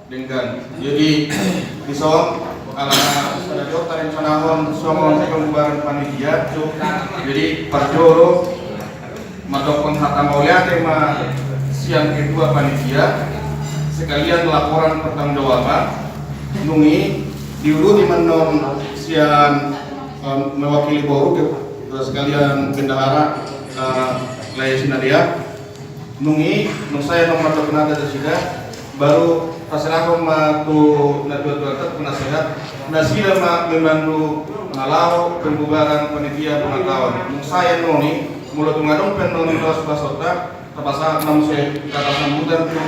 dengan jadi disong ala ada dokter yang sanahon somon pembubaran panitia jadi perjoro madok penghatam oleh tema siang kedua panitia sekalian laporan pertanggungjawaban nungi diulu di menon siang mewakili boru sekalian bendahara Laya Sinadia nungi nung saya nomor terkenal dari sida baru pasrah matu natuat penasehat nasila memandu ngalau pembubaran panitia pengetahuan nung saya noni mulut mengadong penoni dos pasota tapasa enam saya kata sambutan tu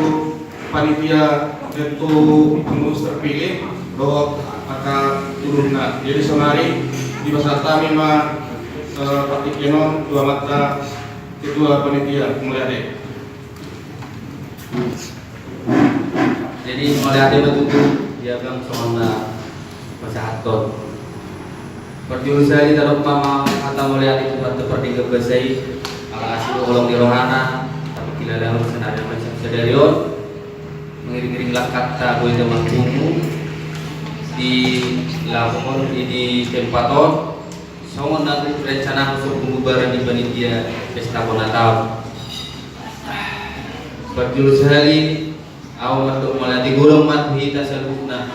panitia itu pengurus terpilih bahwa akan turunna jadi semari di peserta mima Pak Kenon dua mata ketua panitia mulai ada. Jadi mulai ada betul dia bilang semana masyarakat. Perjurusan di dalam mama kata mulai ada itu seperti kebesai ala asli ulung di rohana tapi kila dalam senada macam sedarion mengiring-iring lakat tak boleh teman tunggu di lapor di tempaton. Semua nanti rencana untuk pembubaran di panitia pesta Natal. Perjurusan hari awal untuk melatih gurung mat kita selupna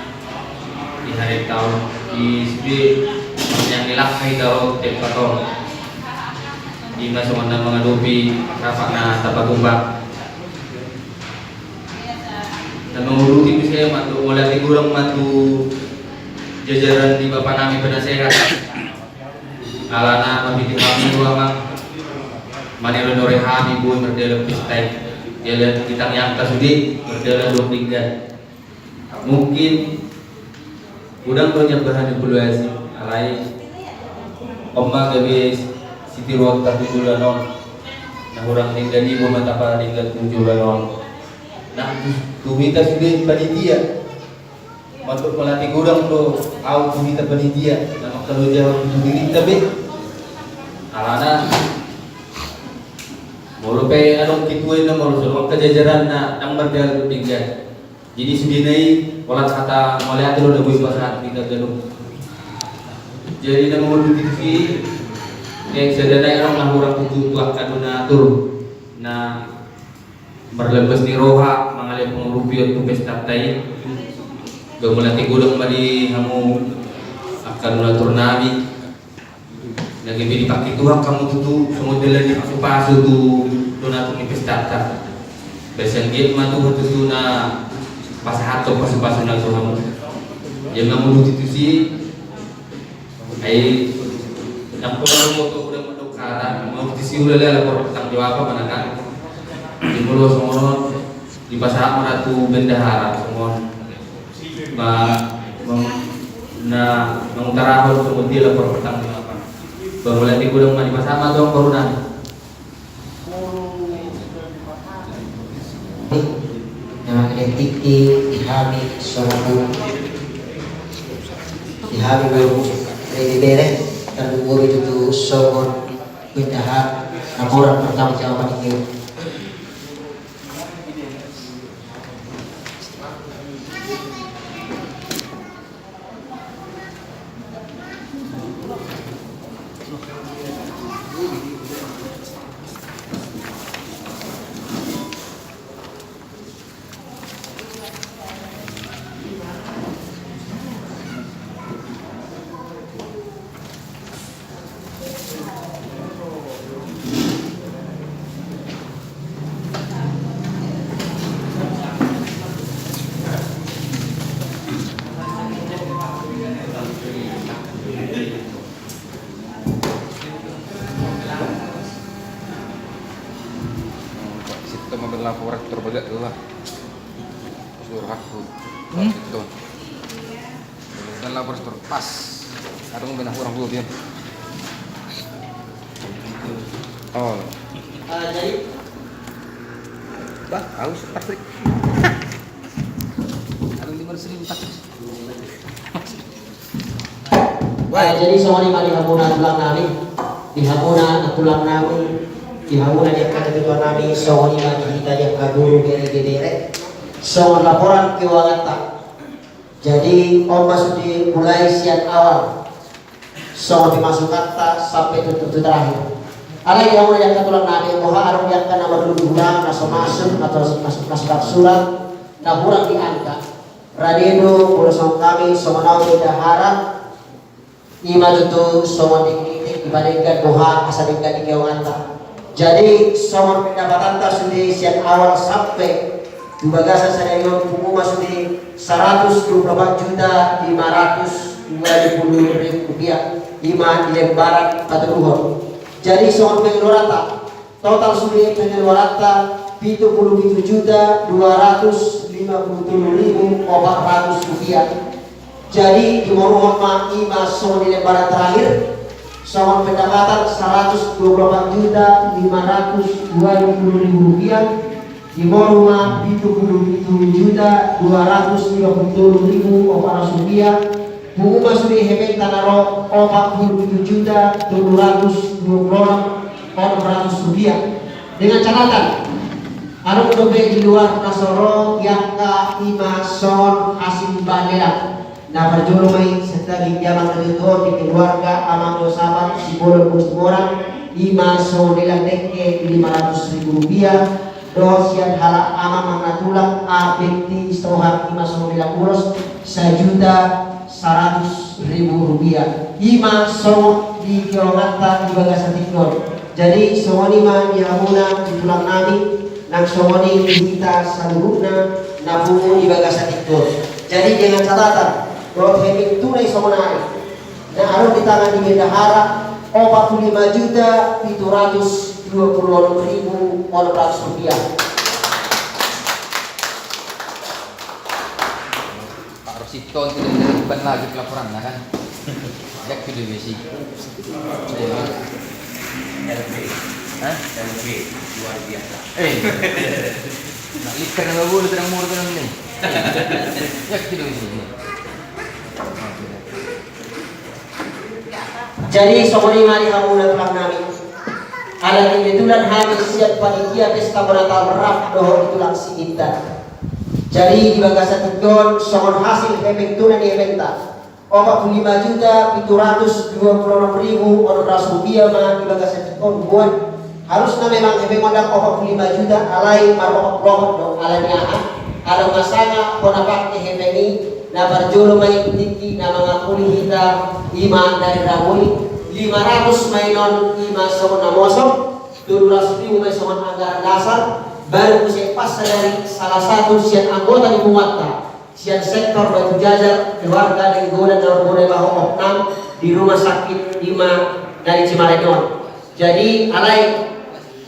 di hari tahun di sini yang dilakai tahu tempaton. Di masa mana mengadupi rapakna tapatumba. Dan menguruti saya matu melatih gurung matu jajaran di bapak nami penasehat. Alana mabiti kami dua mak manero nore hami bu berdela pistai jalan kita yang kasudi berdela 23 mungkin udang punya bahan evaluasi alai omma gabe siti ruang tapi bulanon nah orang tinggal di rumah apa tinggal 7 bulanon nah tumita sudah panitia untuk melatih gudang tuh au tumita panitia nama kalau jawab sendiri tapi alana mulu pe anong kituin na mulu so kajajaran na ang berdal tinggal jadi sudinai walat kata melihat lo udah pasahan kita ganung jadi na mulu tv yang sedana orang lah orang tutup kaduna tur na berlebas di roha mengalir pengurupian tu pesta tai melatih gudang madi kamu akan melatur nabi lagi bini pakai tuang kamu tutu semua jalan di pasu-pasu tu dona tu pesta besen gate mah tu tutu na pasahat tu pasu-pasu na tu kamu yang kamu tutu si ai yang perlu moto udah mendokaran mau tisi udah lapor tentang jawab mana kan di mulut semua di pasahat mana tu bendahara semua mengutarakan kemudian lapor pertanggungan baru latih gudang mandi bersama dong baru nanti yang etik dihami suatu dihami baru dari bere dan guru itu tuh sokor pindah laporan pertama jawaban itu laporan terbaik itulah suruh aku itu dan laporan terpas ada yang orang dulu dia oh jadi bah harus Patrick ada 500.000 Patrick jadi semua lima dihapunan tulang nami dihapunan tulang nami dihapunan yang kata ketua nami semua lima kita yang kaguru bere-bere So laporan keuangan tak. Jadi masuk di mulai siang awal. So dimasukkan tak sampai tutup terakhir. Ada yang mau yang katulang nabi bahwa ada yang kan nomor dulu masuk atau masuk surat. Nah kurang diangkat. Radio bersama kami semua tidak harap. Ima itu semua dibandingkan bahwa asal dibanding keuangan tak. Jadi semua pendapatan tak sudah siang awal sampai di bagasan scenario pengumuman sudah 124.520.000 rupiah 5 lembaran paturuhon. Jadi soal pengeluaran total sudah pengeluaran 77.257.400 rupiah. Jadi di moruhon ma ima soal di lembaran terakhir soal pendapatan 124.520.000 rupiah. Di rumah 77.250.000 rupiah. Pengumuman sudah hebat tanah 47.726.400 rupiah. Dengan catatan anu dobe di luar nasoro yang ka ima son hasil bandela. Nah berjuru mai setelah pinjaman dari itu di keluarga amang dosapan si bolong orang ima son nilai deke 500.000 rupiah. Dosian hala ama manatulang abekti stohar ima sonila uros 1.100.000 rupiah. Ima son di kiongata di bagasan tikor. Jadi songoni ma dihamuna ditulang nami nang songoni kita saluruna nabungu di bagasan tikor. Jadi dengan catatan bahwa hemik tunai songonari nah harus di tangan di bendahara 45.726.400 rupiah. Pak Rosito tidak dilakukan lagi pelaporan nah kan? Jak ke divisi. LB luar biasa. Nak liker nggak boleh terang mulu terang ni. Jak ke divisi. Jadi somoni mari hamuna tulang nami. Ala kebetulan hari siap panitia pesta Natal merah doh tulang si Intan. Jadi di bagasan tikon somon hasil hepeng tunan di eventa 45.726.400 rupiah mah di bagasan tikon buat harusnya memang hepeng modal 45 juta alai marok dong alanya ada masanya ponapak hepengi na barjolo may tiki na mga kulihita ima dari ramuli 500 mainon ima sa na mosong 200.000 may sa anggaran dasar baru siya pas dari salah satu siyan anggota di Pumatta siyan sektor Batu Jajar keluarga dari Goda dan Goda Baho Oknam di rumah sakit 5 dari Cimarenon. Jadi alai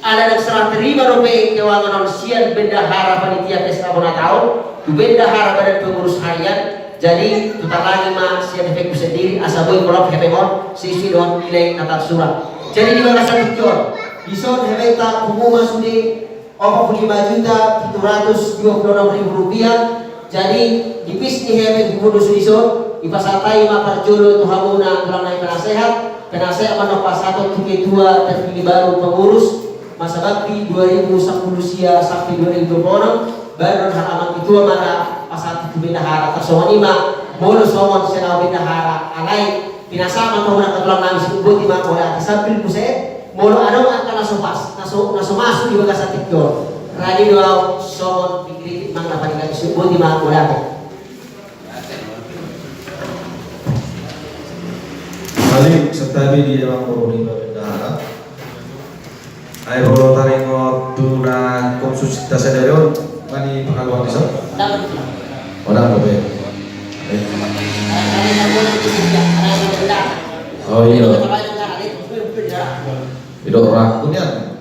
ada yang serah terima rupiah keuangan on sian bendahara panitia pesta tahun tu bendahara badan pengurus harian. Jadi tutar lagi mah sian efek sendiri asal boy kolok hepemon sisi don nilai natal surat. Jadi di bagasan tikor dison hepeta pengumuman sudi 45.726.000 rupiah. Jadi di pis di hepet kudus dison di pasatai mah parjolo tu hamuna tulang naik penasehat manok pasatu tiga dua dan pilih baru pengurus masa bakti 2010 sia sampai 2020 baru halaman itu mana pasal itu bendahara tersomoni mah bolo somon senau bendahara alai pinasama to na katulang nami subuti mah wala sambil kuse bolo ano ang kana sopas naso masuk di bagasan tikor radio doa somon pikir mang dapat lagi subuti mah wala. Balik setabi di dalam koroni bendahara. Ayo bolo taringo tuna konsultasi dari mani pengaluan desa. Orang apa? Oh iya. Itu orang punya.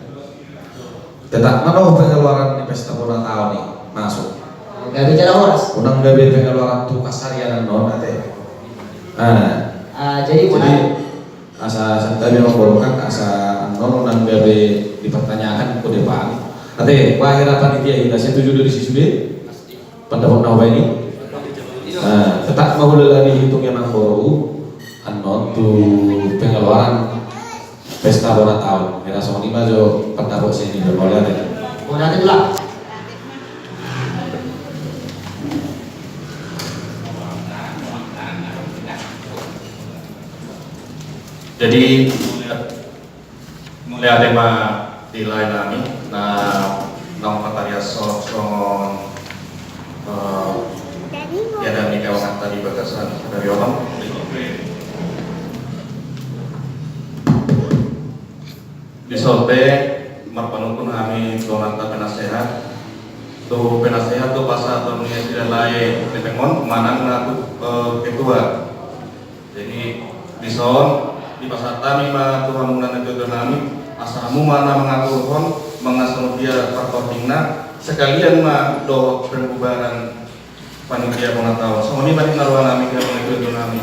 Tetap mana pengeluaran di pesta tahun nih masuk. Gak bicara horas. Unang gabi pengeluaran tuh kasarian non nate. Jadi asa tadi menggolongkan asa non unang gabi dipertanyakan ke depan. Nate akhir panitia ini setuju dari sisi pendapat nawa ini. Tetap mau lagi hitungnya nang baru anon tuh pengeluaran pesta tahun. Era sama lima jo pendapat sini berboleh deh. nanti pula. Jadi mulai tema di lain kami nong pataria songon ya dan kawasan tadi batasan dari orang di sote marpanukun kami donata penasehat tu penasehat tu pasal atau tidak lain depengon mana ngaku ketua jadi di son di pasar kami ma Tuhan mengenai ketua kami asamu mana mengatur kon mengasal dia faktor tingna sekalian ma do pembubaran panitia pengetahuan. Semua ini banyak naruhan kami ke ketua kami.